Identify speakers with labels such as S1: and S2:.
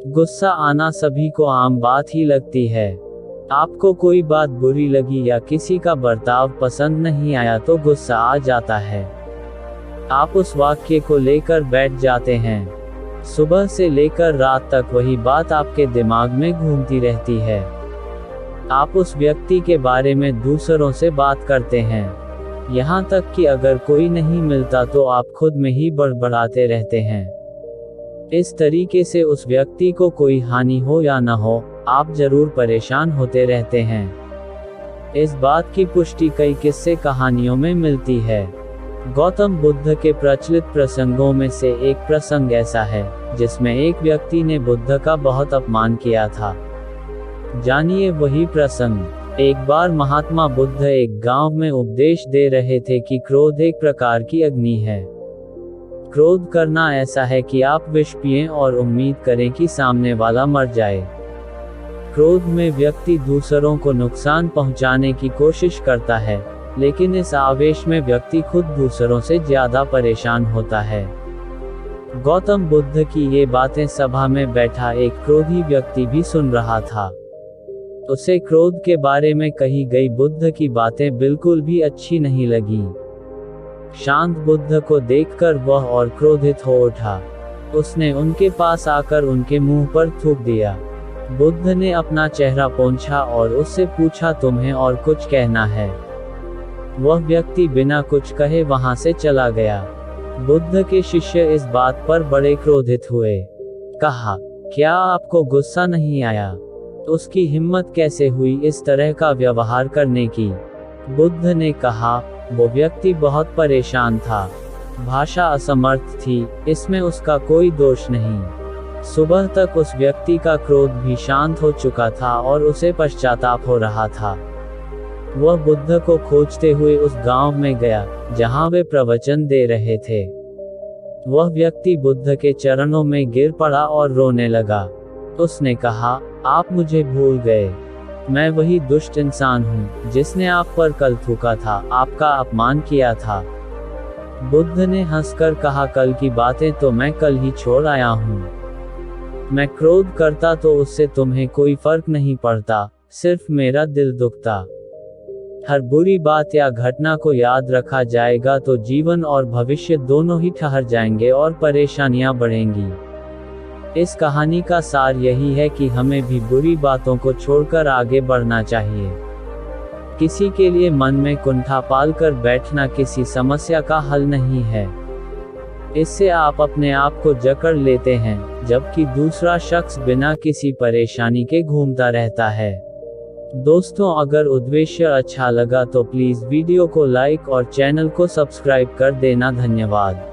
S1: गुस्सा आना सभी को आम बात ही लगती है। आपको कोई बात बुरी लगी या किसी का बर्ताव पसंद नहीं आया तो गुस्सा आ जाता है। आप उस वाक्य को लेकर बैठ जाते हैं। सुबह से लेकर रात तक वही बात आपके दिमाग में घूमती रहती है। आप उस व्यक्ति के बारे में दूसरों से बात करते हैं, यहाँ तक कि अगर कोई नहीं मिलता तो आप खुद में ही बड़बड़ाते रहते हैं। इस तरीके से उस व्यक्ति को कोई हानि हो या न हो, आप जरूर परेशान होते रहते हैं। इस बात की पुष्टि कई किस्से कहानियों में मिलती है। गौतम बुद्ध के प्रचलित प्रसंगों में से एक प्रसंग ऐसा है जिसमें एक व्यक्ति ने बुद्ध का बहुत अपमान किया था। जानिए वही प्रसंग। एक बार महात्मा बुद्ध एक गांव में उपदेश दे रहे थे कि क्रोध एक प्रकार की अग्नि है। क्रोध करना ऐसा है कि आप विष पिएं और उम्मीद करें कि सामने वाला मर जाए। क्रोध में व्यक्ति दूसरों को नुकसान पहुंचाने की कोशिश करता है, लेकिन इस आवेश में व्यक्ति खुद दूसरों से ज्यादा परेशान होता है। गौतम बुद्ध की ये बातें सभा में बैठा एक क्रोधी व्यक्ति भी सुन रहा था। उसे क्रोध के बारे में कही गई बुद्ध की बातें बिल्कुल भी अच्छी नहीं लगी। शांत बुद्ध को देखकर वह और क्रोधित हो उठा। उसने उनके पास आकर उनके मुंह पर थूक दिया। बुद्ध ने अपना चेहरा पोंछा और उससे पूछा, तुम्हें और कुछ कहना है? वह व्यक्ति बिना कुछ कहे वहां से चला गया। बुद्ध के शिष्य इस बात पर बड़े क्रोधित हुए। कहा, क्या आपको गुस्सा नहीं आया? उसकी हिम्मत कैसे हुई इस तरह का व्यवहार करने की? बुद्ध ने कहा, वो व्यक्ति बहुत परेशान था। भाषा असमर्थ थी, इसमें उसका कोई दोष नहीं। सुबह तक उस व्यक्ति का क्रोध भी शांत हो चुका था और उसे पश्चाताप हो रहा था। वह बुद्ध को खोजते हुए उस गांव में गया जहां वे प्रवचन दे रहे थे। वह व्यक्ति बुद्ध के चरणों में गिर पड़ा और रोने लगा। उसने कहा, आप मुझे भूल गए। मैं वही दुष्ट इंसान हूँ जिसने आप पर कल थूका था, आपका अपमान किया था। बुद्ध ने हंसकर कहा, कल की बातें तो मैं कल ही छोड़ आया हूँ। मैं क्रोध करता तो उससे तुम्हें कोई फर्क नहीं पड़ता, सिर्फ मेरा दिल दुखता। हर बुरी बात या घटना को याद रखा जाएगा तो जीवन और भविष्य दोनों ही ठहर जाएंगे और परेशानियां बढ़ेंगी। इस कहानी का सार यही है कि हमें भी बुरी बातों को छोड़कर आगे बढ़ना चाहिए। किसी के लिए मन में कुंठा पालकर बैठना किसी समस्या का हल नहीं है। इससे आप अपने आप को जकड़ लेते हैं, जबकि दूसरा शख्स बिना किसी परेशानी के घूमता रहता है। दोस्तों, अगर उद्देश्य अच्छा लगा तो प्लीज वीडियो को लाइक और चैनल को सब्सक्राइब कर देना। धन्यवाद।